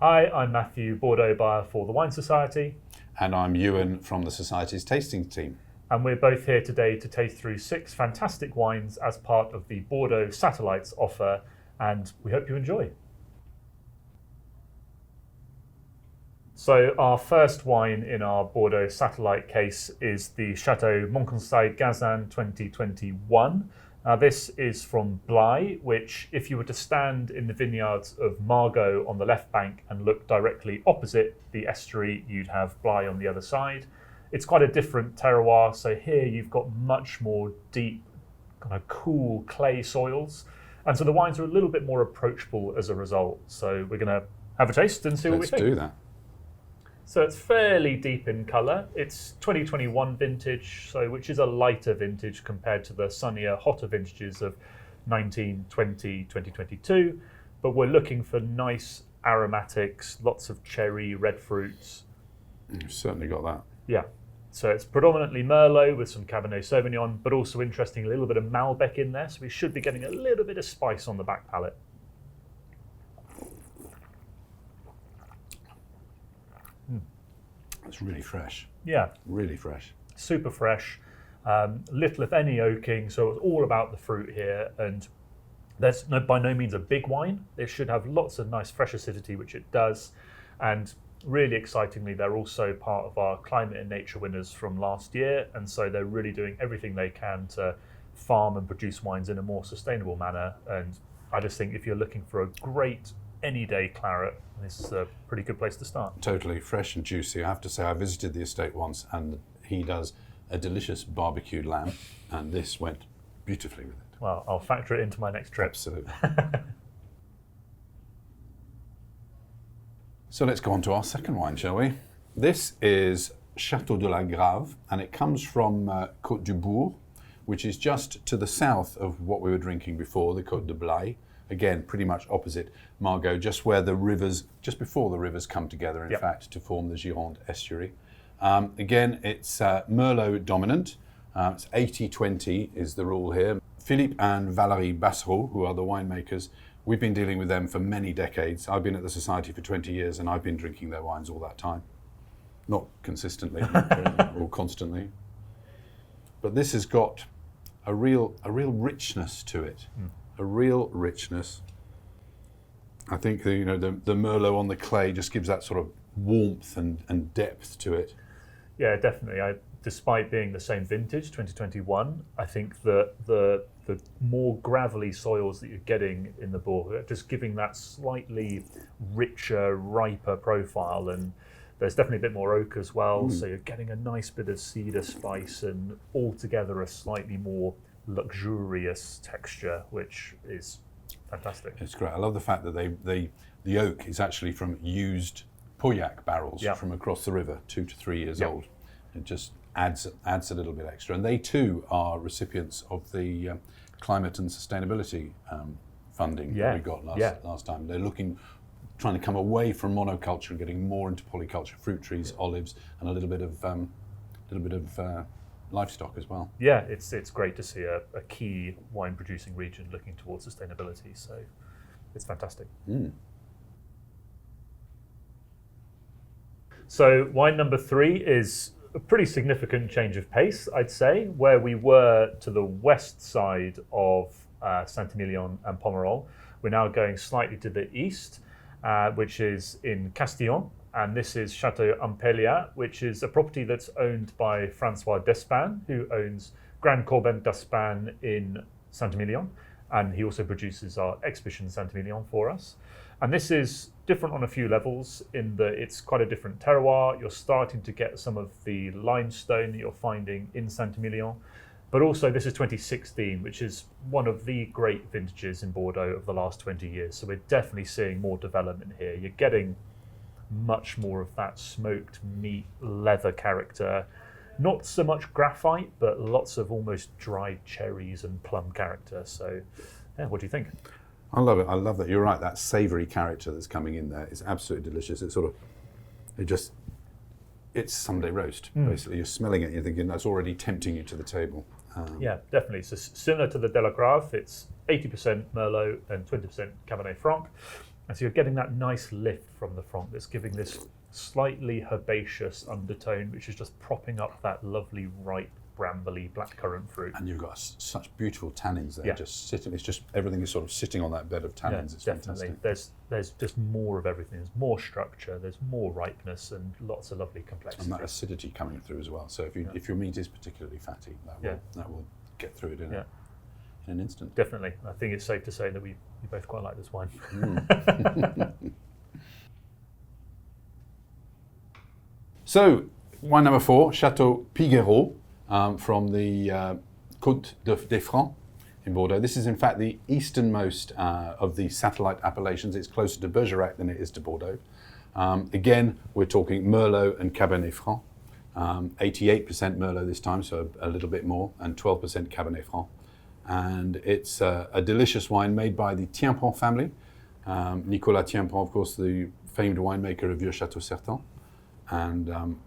Hi, I'm Matthew, Bordeaux buyer for the Wine Society. And I'm Ewan from the Society's tasting team. And we're both here today to taste through 6 fantastic wines as part of the Bordeaux Satellites offer, and we hope you enjoy. So our first wine in our Bordeaux Satellite case is the Chateau Monconseil Gazan 2021. This is from Blaye, which, if you were to stand in the vineyards of Margaux on the left bank and look directly opposite the estuary, you'd have Blaye on the other side. It's quite a different terroir, so here you've got much more deep, kind of cool clay soils, and so the wines are a little bit more approachable as a result. So we're going to have a taste and see what we think. Let's do that. So it's fairly deep in colour. It's 2021 vintage, so which is a lighter vintage compared to the sunnier, hotter vintages of 1920, 2022. But we're looking for nice aromatics, lots of cherry, red fruits. You've certainly got that. Yeah. So it's predominantly Merlot with some Cabernet Sauvignon, but also interesting, a little bit of Malbec in there. So we should be getting a little bit of spice on the back palate. It's really fresh. Yeah. Really fresh. Super fresh. Little if any oaking, so it's all about the fruit here, and there's by no means a big wine. It should have lots of nice fresh acidity, which it does, and really excitingly, they're also part of our climate and nature winners from last year, and so they're really doing everything they can to farm and produce wines in a more sustainable manner. And I just think if you're looking for a great any day claret, this is a pretty good place to start. Totally fresh and juicy. I have to say, I visited the estate once, and he does a delicious barbecued lamb, and this went beautifully with it. Well, I'll factor it into my next trip. Absolutely. So let's go on to our second wine, shall we? This is Chateau de la Grave, and it comes from Côte du Bourg, which is just to the south of what we were drinking before, the Côte de Blaye. Again, pretty much opposite Margaux, just where the rivers, just before the rivers come together, in fact, to form the Gironde estuary. Again, it's Merlot dominant. It's 80-20 is the rule here. Philippe and Valérie Bassereau, who are the winemakers, we've been dealing with them for many decades. I've been at the Society for 20 years, and I've been drinking their wines all that time. Not consistently or constantly. But this has got a real richness to it. A real richness. I think the Merlot on the clay just gives that sort of warmth and depth to it. Yeah, definitely. Despite being the same vintage, 2021, I think that the more gravelly soils that you're getting in the Bourg are just giving that slightly richer, riper profile, and there's definitely a bit more oak as well. So you're getting a nice bit of cedar spice, and altogether a slightly more luxurious texture, which is fantastic. It's great. I love the fact that the oak is actually from used Pauillac barrels from across the river, 2 to 3 years old. It just adds a little bit extra. And they too are recipients of the climate and sustainability funding that we got last time. They're trying to come away from monoculture and getting more into polyculture, fruit trees, olives, and a little bit of livestock as well. Yeah, it's great to see a key wine producing region looking towards sustainability, so it's fantastic. So wine number 3 is a pretty significant change of pace, I'd say. Where we were to the west side of Saint-Emilion and Pomerol, we're now going slightly to the east, which is in Castillon. And this is Chateau Appellations, which is a property that's owned by Francois Despain, who owns Grand Corben d'Espagne in Saint-Emilion. And he also produces our exhibition Saint-Emilion for us. And this is different on a few levels in that it's quite a different terroir. You're starting to get some of the limestone that you're finding in Saint-Emilion. But also this is 2016, which is one of the great vintages in Bordeaux of the last 20 years. So we're definitely seeing more development here. You're getting much more of that smoked meat leather character. Not so much graphite, but lots of almost dried cherries and plum character. So, yeah, what do you think? I love it. I love that. You're right. That savoury character that's coming in there is absolutely delicious. It's Sunday roast, basically. You're smelling it and you're thinking that's already tempting you to the table. Yeah, definitely. So similar to the De la Grave, it's 80% Merlot and 20% Cabernet Franc. And so you're getting that nice lift from the front that's giving this slightly herbaceous undertone, which is just propping up that lovely ripe brambly blackcurrant fruit. And you've got such beautiful tannins there, Yeah. just sitting. It's just everything is sort of sitting on that bed of tannins. Yeah, It's definitely. fantastic. There's just more of everything. There's more structure. There's more ripeness and lots of lovely complexity. And that acidity coming through as well. So if your meat is particularly fatty, that will get through it in an instant. Definitely. I think it's safe to say that we both quite like this wine. So wine number 4, Chateau Piguerot, from the Côte des Francs in Bordeaux. This is in fact the easternmost of the satellite appellations. It's closer to Bergerac than it is to Bordeaux. Again, we're talking Merlot and Cabernet Franc. 88% Merlot this time, so a little bit more, and 12% Cabernet Franc. And it's a delicious wine made by the Tienpont family. Nicolas Tienpont, of course, the famed winemaker of Vieux Château Certain. And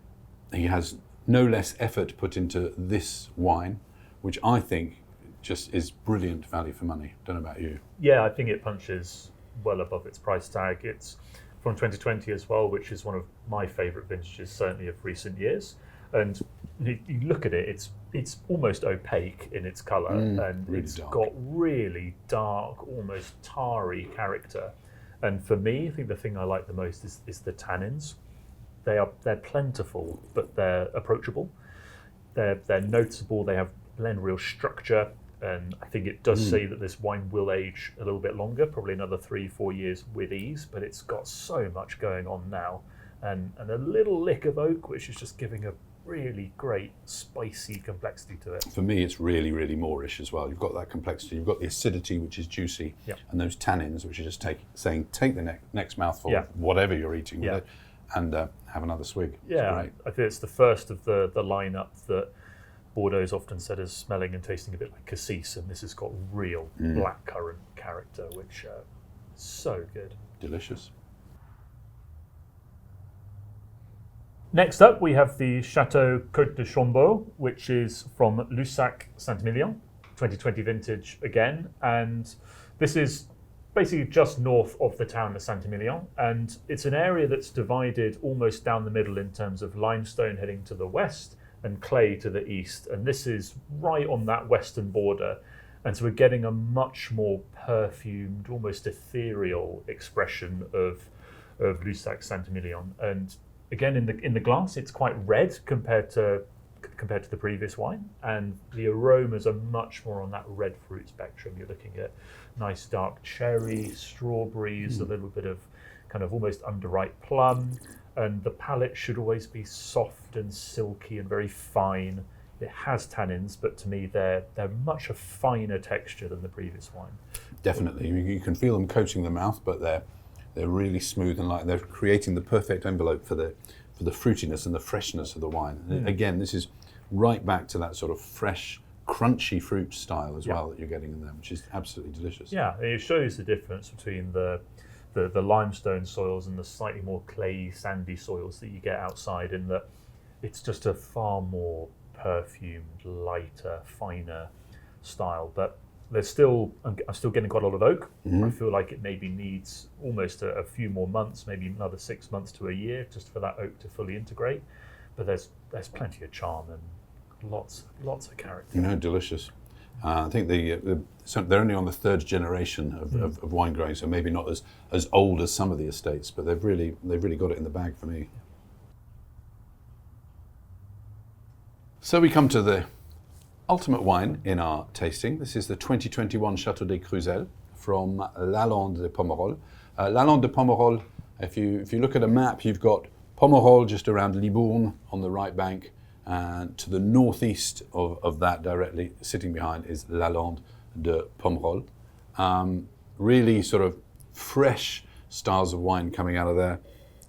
he has no less effort put into this wine, which I think just is brilliant value for money. Don't know about you. Yeah, I think it punches well above its price tag. It's from 2020 as well, which is one of my favourite vintages, certainly of recent years. And you look at it, it's almost opaque in its colour, and really it's dark. got really dark, almost tarry character. And for me, I think the thing I like the most is the tannins. They're plentiful, but they're approachable. They're noticeable. They blend real structure, and I think it does say that this wine will age a little bit longer, probably another 3-4 years with ease. But it's got so much going on now, and a little lick of oak, which is just giving a really great spicy complexity to it. For me, it's really, really Moorish as well. You've got that complexity. You've got the acidity, which is juicy, and those tannins, which are just saying, take the next mouthful of whatever you're eating with it, and have another swig. Yeah, It's great. I think it's the first of the lineup that Bordeaux is often said as smelling and tasting a bit like cassis, and this has got real blackcurrant character, which is so good. Delicious. Next up, we have the Chateau Côte de Chambord, which is from Lussac Saint-Emilion, 2020 vintage again. And this is basically just north of the town of Saint-Emilion. And it's an area that's divided almost down the middle in terms of limestone heading to the west and clay to the east. And this is right on that western border. And so we're getting a much more perfumed, almost ethereal expression of Lussac Saint-Emilion. And again, in the glass, it's quite red compared to the previous wine, and the aromas are much more on that red fruit spectrum. You're looking at nice dark cherry, strawberries, a little bit of kind of almost underripe plum, and the palate should always be soft and silky and very fine. It has tannins, but to me, they're much a finer texture than the previous wine. Definitely, you can feel them coating the mouth, but they're really smooth and light. They're creating the perfect envelope for the fruitiness and the freshness of the wine. And again, this is right back to that sort of fresh, crunchy fruit style as well that you're getting in there, which is absolutely delicious. Yeah, it shows the difference between the limestone soils and the slightly more clayey, sandy soils that you get outside, in that it's just a far more perfumed, lighter, finer style. But I'm still getting quite a lot of oak. I feel like it maybe needs almost a few more months, maybe another 6 months to a year, just for that oak to fully integrate. But there's plenty of charm and lots of character. Delicious. I think they're only on the third generation of wine growing, so maybe not as old as some of the estates, but they've really got it in the bag for me. So we come to the ultimate wine in our tasting. This is the 2021 Château des Cruzelles from Lalande de Pomerol. Lalande de Pomerol, if you look at a map, you've got Pomerol just around Libourne on the right bank, and to the northeast of that, directly sitting behind, is Lalande de Pomerol. Really sort of fresh styles of wine coming out of there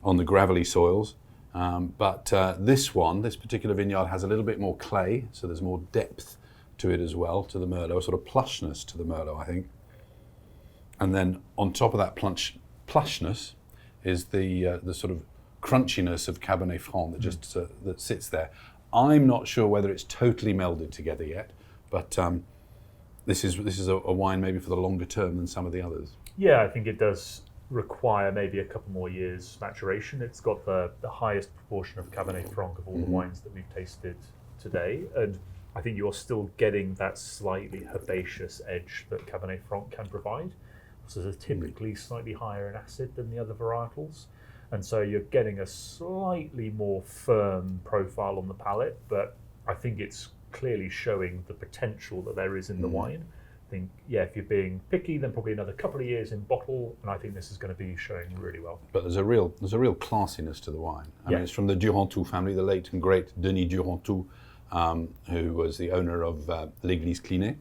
on the gravelly soils. But this particular vineyard has a little bit more clay, so there's more depth to it as well, to the Merlot, a sort of plushness to the Merlot, I think. And then on top of that plushness is the sort of crunchiness of Cabernet Franc that just that sits there. I'm not sure whether it's totally melded together yet, but this is a wine maybe for the longer term than some of the others. Yeah, I think it does require maybe a couple more years maturation. It's got the highest proportion of Cabernet Franc of all the wines that we've tasted today, and I think you're still getting that slightly herbaceous edge that Cabernet Franc can provide. So they're typically slightly higher in acid than the other varietals, and so you're getting a slightly more firm profile on the palate, but I think it's clearly showing the potential that there is in the wine. I think, if you're being picky, then probably another couple of years in bottle, and I think this is going to be showing really well. But there's a real classiness to the wine. I mean, it's from the Durantou family, the late and great Denis Durantou, who was the owner of l'Église Clinée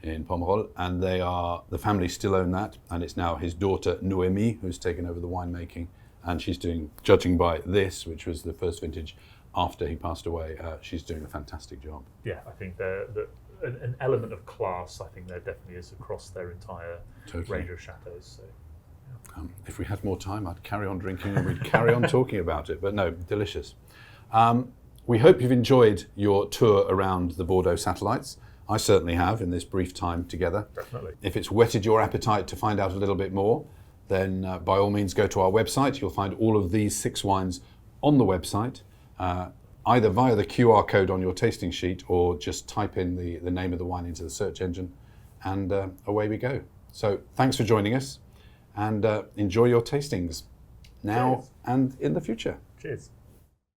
in Pomerol, and the family still own that, and it's now his daughter Noémie who's taken over the winemaking, and she's doing, judging by this, which was the first vintage after he passed away, she's doing a fantastic job. Yeah, I think an element of class, I think there definitely is across their entire range of chateaux. So, if we had more time, I'd carry on drinking and we'd carry on talking about it, but no, delicious. We hope you've enjoyed your tour around the Bordeaux satellites. I certainly have in this brief time together. Definitely. If it's whetted your appetite to find out a little bit more, then by all means go to our website. You'll find all of these 6 wines on the website, either via the QR code on your tasting sheet or just type in the name of the wine into the search engine, and away we go. So thanks for joining us, and enjoy your tastings now and in the future. Cheers.